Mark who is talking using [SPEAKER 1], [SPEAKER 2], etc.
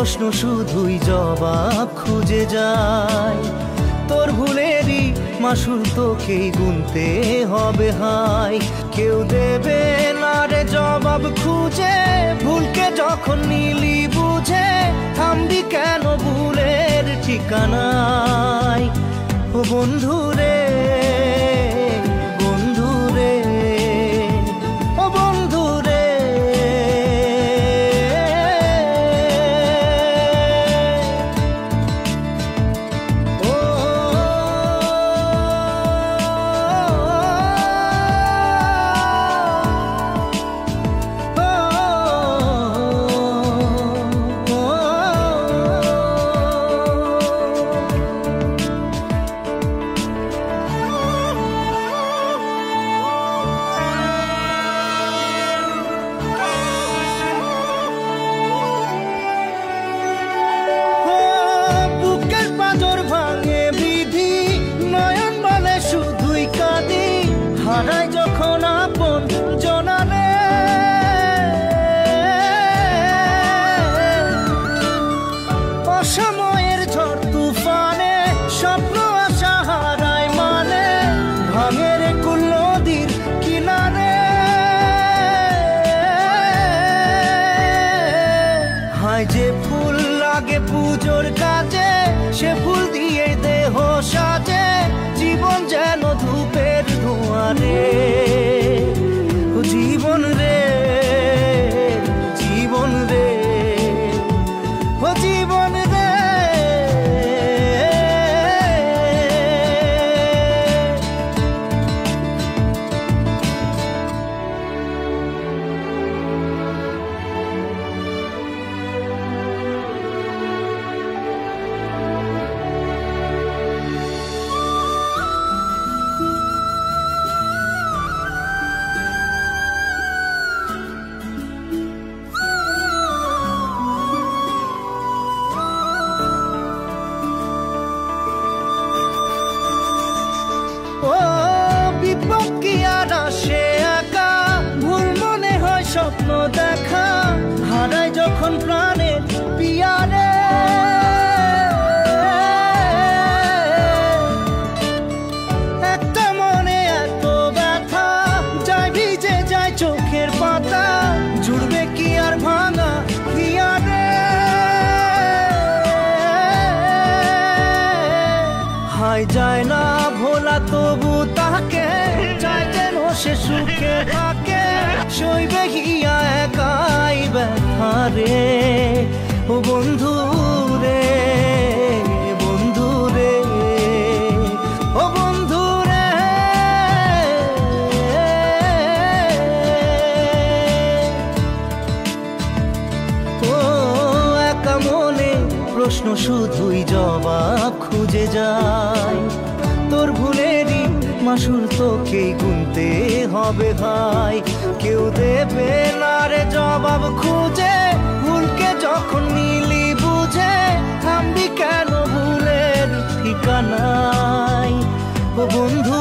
[SPEAKER 1] প্রশ্ন শুধুই জবাব খুঁজে যায়। তোর ভুলেরই মাসুল তোকেই গুনতে হবে হাই। কেউ দেবে না রে জবাব খুঁজে, ভুলকে যখন নিলি বুঝে থামবি কেন ভুলের ঠিকানায়। ও বন্ধু রে, বন্ধু রে, ও বন্ধু রে। হারাই যখন আপন জনারে, অসময়ের ঝড় তুফানে স্বপ্ন আশা হারায় মানে, ভাঙের কুল নদীর কিনারে। হায় যে ফুল লাগে পুজোর কাজে, সে ফুল দিয়ে দেহ সাজে, জীবন যেন ধূপের ধোঁয়ারে। ও জীবন রে, জীবন রে, ও জীবন রে। ও বিপদ কি আর আসে একা, ভুল মনে হয় স্বপ্ন দেখা, হারাই যখন প্রাণের পিয়ারে। একটা মনে এত ব্যথা, যায় ভিজে যায় চোখের পাতা, জুড়বে কি আর ভাঙা হিয়ারে। হায় যায় না ভোলা তবু তাকে, চাই যেন সে সুখে থাকে, সইবে হিয়া একাই ব্যথা রে। ও বন্ধু রে, বন্ধু রে, ও বন্ধু রে। ও একা মনে প্রশ্ন শুধুই জবাব খুঁজে যায়। তোর ভুলেরই মাসুল তোকেই গুনতে হবে ভাই। কেউ দেবে না রে জবাব খুঁজে, ভুলকে যখন নিলি বুঝে থামবি কেন ভুলের ঠিকানায়। ও বন্ধু